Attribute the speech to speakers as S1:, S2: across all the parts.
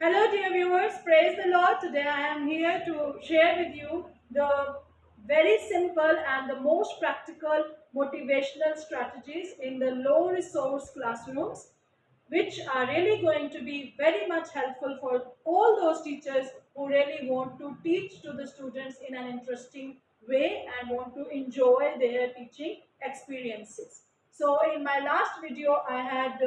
S1: Hello, dear viewers. Praise the Lord. Today I am here to share with you the very simple and the most practical motivational strategies in the low resource classrooms, which are really going to be very much helpful for all those teachers who really want to teach to the students in an interesting way and want to enjoy their teaching experiences. So, in my last video, I had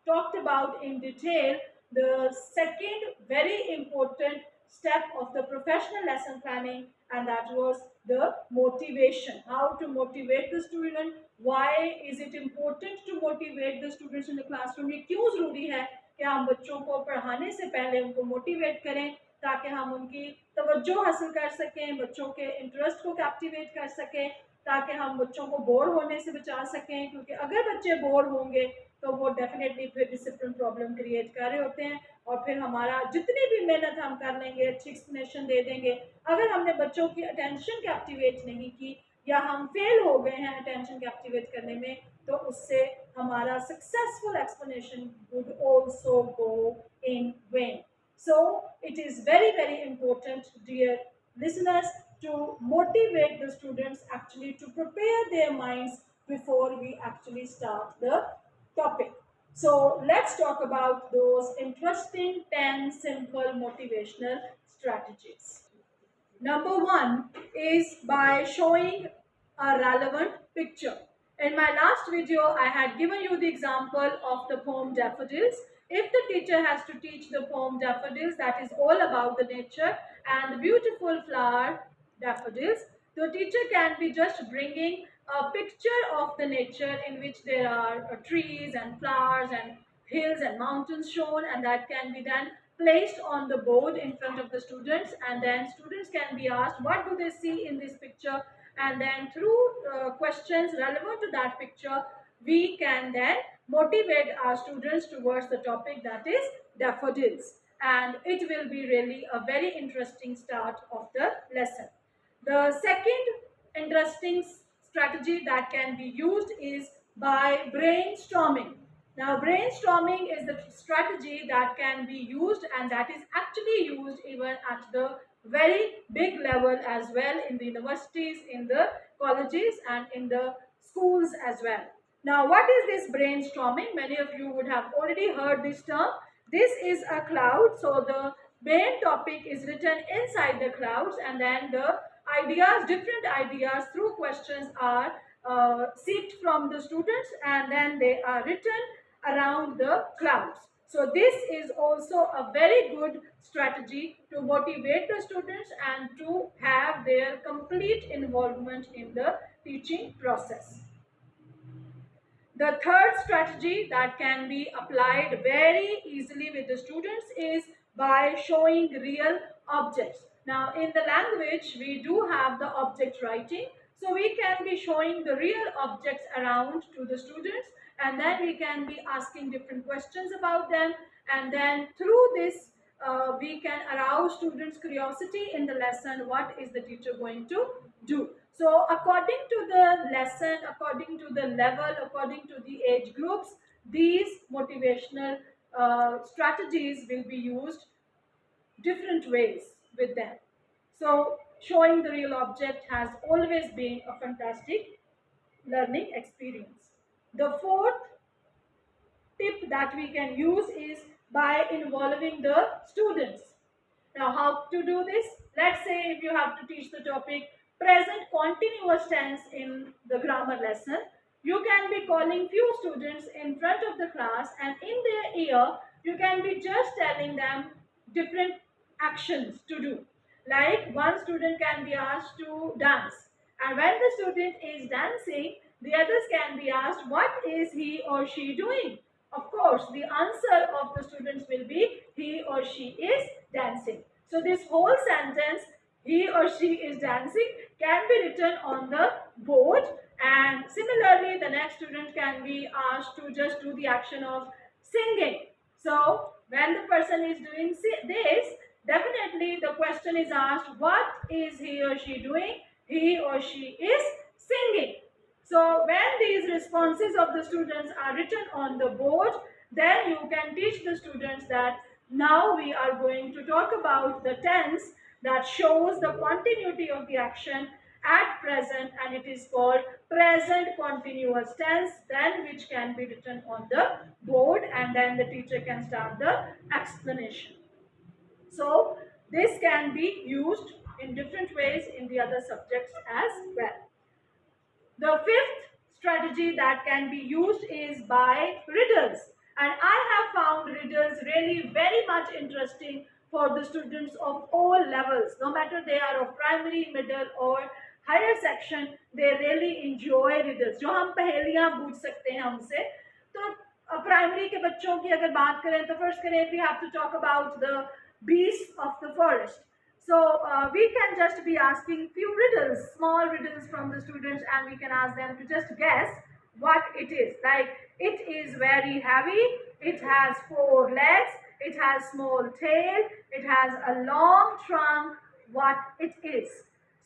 S1: talked about in detail the second very important step of the professional lesson planning, and that was the motivation. How to motivate the student, why is it important to motivate the students in the classroom, ये क्यों ज़रूरी है कि हम बच्चों को पढ़ाने से पहले उनको मोटिवेट करें ताकि हम उनकी तवज्जो हासिल कर सकें, बच्चों के इंटरेस्ट को कैप्टिवेट कर सकें, ताकि हम बच्चों को बोर होने से बचा सकें, क्योंकि अगर बच्चे बोर होंगे तो वो डेफिनेटली फिर डिसिप्लिन प्रॉब्लम क्रिएट कर रहे होते हैं और फिर हमारा जितनी भी मेहनत हम कर लेंगे, अच्छी एक्सप्लेनेशन दे देंगे, अगर हमने बच्चों की अटेंशन कैप्टिवेट नहीं की या हम फेल हो गए हैं अटेंशन कैप्टिवेट करने में, तो उससे हमारा successful explanation would also go in when. So it is very important, dear listeners, to motivate the students, actually to prepare their minds before we actually start the topic. So let's talk about those interesting 10 simple motivational strategies. Number one is by showing a relevant picture. In my last video, I had given you the example of the poem Daffodils. If the teacher has to teach the poem Daffodils, that is all about the nature and the beautiful flower daffodils, the teacher can be just bringing a picture of the nature in which there are trees and flowers and hills and mountains shown, and that can be then placed on the board in front of the students, and then students can be asked what do they see in this picture, and then through questions relevant to that picture we can then motivate our students towards the topic, that is daffodils, and it will be really a very interesting start of the lesson. The second interesting strategy that can be used is by brainstorming. Now, brainstorming is the strategy that can be used, and that is actually used even at the very big level as well, in the universities, in the colleges, and in the schools as well. Now, what is this brainstorming? Many of you would have already heard this term. This is a cloud. So, the main topic is written inside the clouds, and then the ideas, different ideas through questions are seeked from the students, and then they are written around the clouds. So this is also a very good strategy to motivate the students and to have their complete involvement in the teaching process. The third strategy that can be applied very easily with the students is by showing real objects. Now, in the language, we do have the object writing. So, we can be showing the real objects around to the students, and then we can be asking different questions about them. And then through this, we can arouse students' curiosity in the lesson. What is the teacher going to do? So according to the lesson, according to the level, according to the age groups, these motivational strategies will be used different ways with them. So showing the real object has always been a fantastic learning experience. The fourth tip that we can use is by involving the students. Now, how to do this? Let's say if you have to teach the topic present continuous tense in the grammar lesson, you can be calling few students in front of the class, and in their ear, you can be just telling them different actions to do. Like one student can be asked to dance, and when the student is dancing, the others can be asked, what is he or she doing? Of course, the answer of the students will be he or she is dancing. So this whole sentence, he or she is dancing, can be written on the board, and similarly the next student can be asked to just do the action of singing. So when the person is doing this, definitely the question is asked, what is he or she doing? He or she is singing. So when these responses of the students are written on the board, then you can teach the students that Now we are going to talk about the tense that shows the continuity of the action at present, and it is called present continuous tense, then which can be written on the board, and then the teacher can start the explanation. So this can be used in different ways in the other subjects as well. The fifth strategy that can be used is by riddles. And I have found riddles really very much interesting for the students of all levels. No matter they are of primary, middle or higher section, they really enjoy riddles. जो हम पहेलियां पूछ सकते हैं हमसे, तो primary के बच्चों की अगर बात करें तो फर्स्ट करें we have to talk about the beasts of the forest. So we can just be asking few riddles, small riddles from the students, and we can ask them to just guess what it is. Like, it is very heavy, it has 4 legs, it has small tail, it has a long trunk, what it is.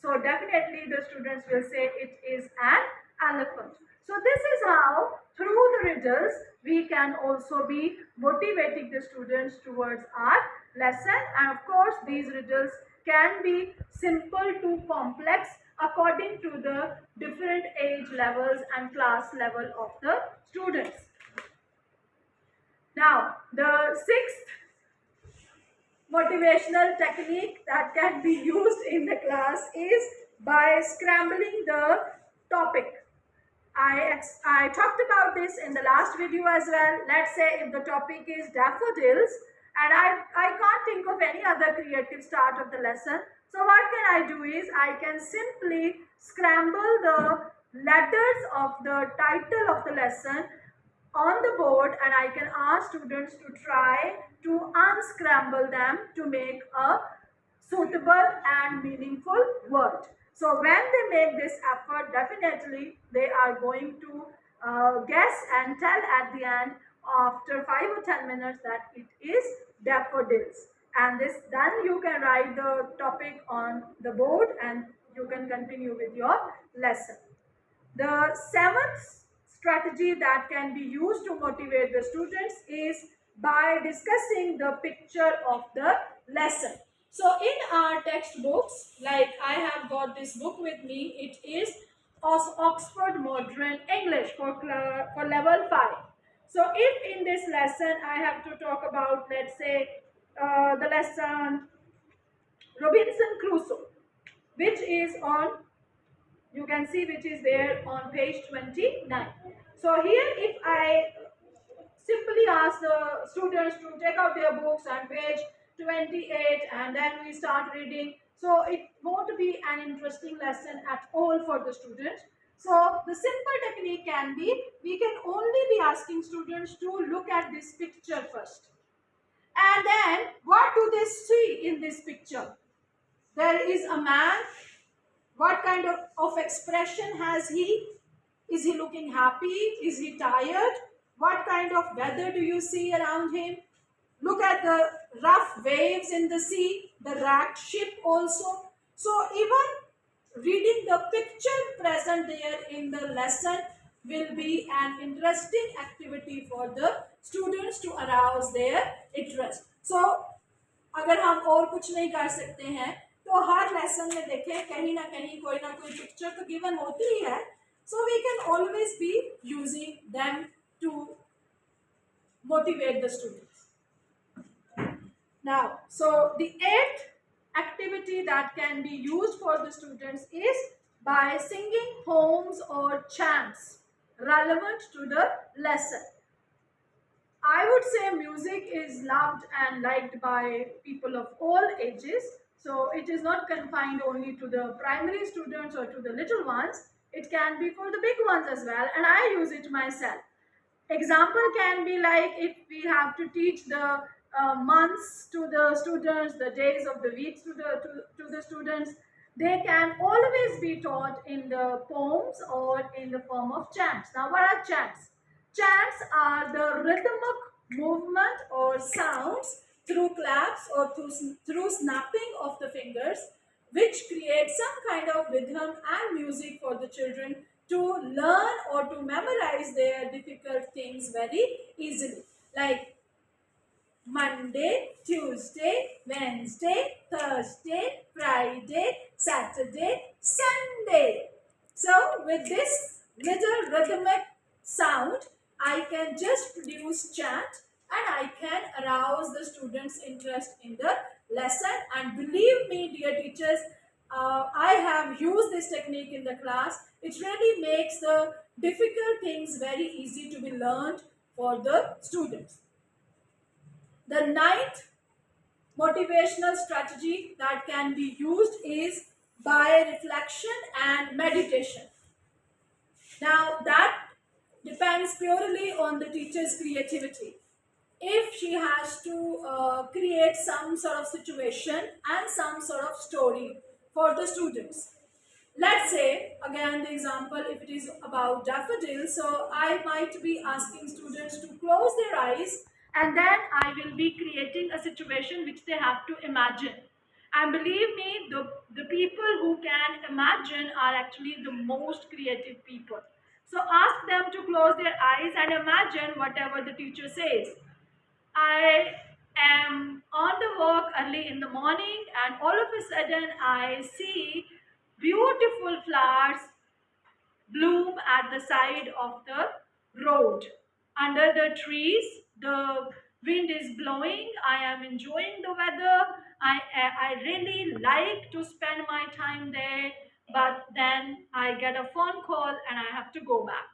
S1: So definitely the students will say it is an elephant. So this is how, through the riddles, we can also be motivating the students towards our lesson. And of course, these riddles can be simple to complex according to the different age levels and class level of the students. Now, the sixth motivational technique that can be used in the class is by scrambling the topic. I talked about this in the last video as well. Let's say if the topic is daffodils, and I can't think of any other creative start of the lesson. So what can I do is I can simply scramble the letters of the title of the lesson on the board, and I can ask students to try to unscramble them to make a suitable and meaningful word. So when they make this effort, definitely they are going to guess and tell at the end after 5 or 10 minutes that it is daffodils. And this, then you can write the topic on the board and you can continue with your lesson. The seventh strategy that can be used to motivate the students is by discussing the picture of the lesson. So in our textbooks, like I have got this book with me, it is Oxford Modern English for level 5. So if in this lesson I have to talk about, let's say, the lesson Robinson Crusoe, which is on, you can see which is there on page 29. So here if I simply ask the students to take out their books and page 28 and then we start reading, so it won't be an interesting lesson at all for the students. So the simple technique can be, we can only be asking students to look at this picture first. And then what do they see in this picture? There is a man. What kind of expression has he? Is he looking happy? Is he tired? What kind of weather do you see around him? Look at the rough waves in the sea, the wrecked ship also. So even reading the picture present there in the lesson will be an interesting activity for the students to arouse their interest. So अगर हम और कुछ नहीं कर सकते हैं तो हर lesson में देखें कहीं ना कहीं कोई ना कोई पिक्चर तो गिवन होती ही है. So we can always be using them to motivate the students. Now, so the eighth activity that can be used for the students is by singing poems or chants relevant to the lesson. I would say music is loved and liked by people of all ages. So it is not confined only to the primary students or to the little ones. It can be for the big ones as well, and I use it myself. Example can be like if we have to teach the months to the students, the days of the weeks to the students, they can always be taught in the poems or in the form of chants. Now, what are chants? Chants are the rhythmic movement or sounds through claps or through snapping of the fingers, which create some kind of rhythm and music for the children to learn or to memorize their difficult things very easily. Like Monday, Tuesday, Wednesday, Thursday, Friday, Saturday, Sunday. So with this little rhythmic sound, I can just produce chant and I can arouse the students' interest in the lesson. And believe me, dear teachers, I have used this technique in the class. It really makes the difficult things very easy to be learned for the students. The ninth motivational strategy that can be used is by reflection and meditation. Now, that depends purely on the teacher's creativity. If she has to create some sort of situation and some sort of story for the students. Let's say, again, the example, if it is about daffodils, so I might be asking students to close their eyes and then I will be creating a situation which they have to imagine. And believe me, the people who can imagine are actually the most creative people. So ask them to close their eyes and imagine whatever the teacher says. I am on the walk early in the morning, and all of a sudden, I see beautiful flowers bloom at the side of the road. Under the trees, the wind is blowing. I am enjoying the weather. I really like to spend my time there, but then I get a phone call and I have to go back.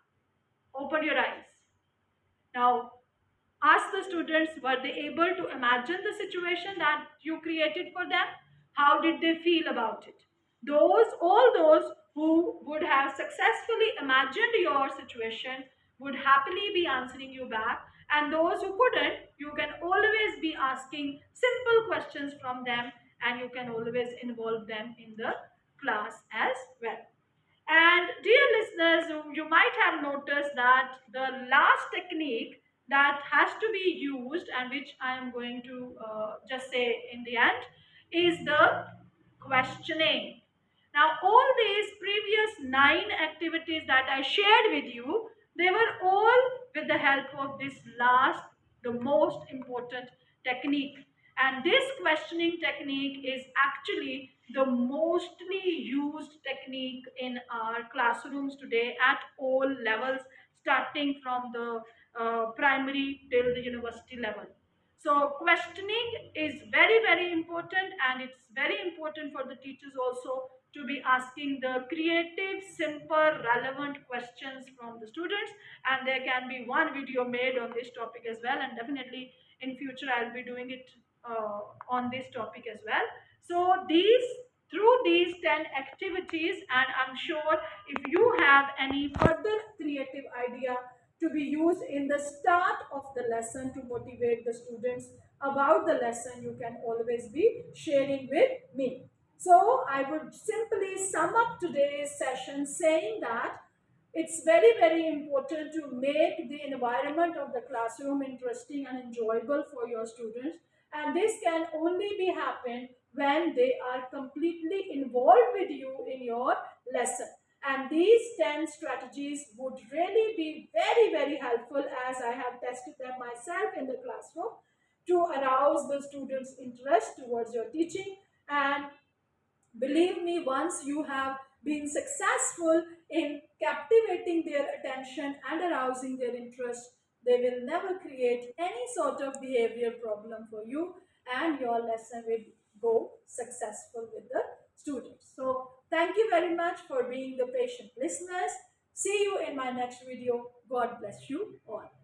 S1: Open your eyes. Now, ask the students, were they able to imagine the situation that you created for them? How did they feel about it? All those who would have successfully imagined your situation would happily be answering you back. And those who couldn't, you can always be asking simple questions from them and you can always involve them in the class as well. And dear listeners, you might have noticed that the last technique that has to be used and which I am going to just say in the end is the questioning. Now, all these previous 9 activities that I shared with you, they were all with the help of this last, the most important technique. And this questioning technique is actually the mostly used technique in our classrooms today at all levels, starting from the primary till the university level. So questioning is very, very important, and it's very important for the teachers also to be asking the creative, simple, relevant questions from the students. And there can be one video made on this topic as well, and definitely in future I'll be doing it on this topic as well. So through these 10 activities, and I'm sure if you have any further creative idea to be used in the start of the lesson to motivate the students about the lesson, you can always be sharing with me. So I would simply sum up today's session saying that it's very, very important to make the environment of the classroom interesting and enjoyable for your students. And this can only be happen when they are completely involved with you in your lesson. And these 10 strategies would really be very, very helpful as I have tested them myself in the classroom to arouse the students' interest towards your teaching. And believe me, once you have been successful in captivating their attention and arousing their interest, they will never create any sort of behavior problem for you, and your lesson will go successful with the students. So, thank you very much for being the patient listeners. See you in my next video. God bless you all.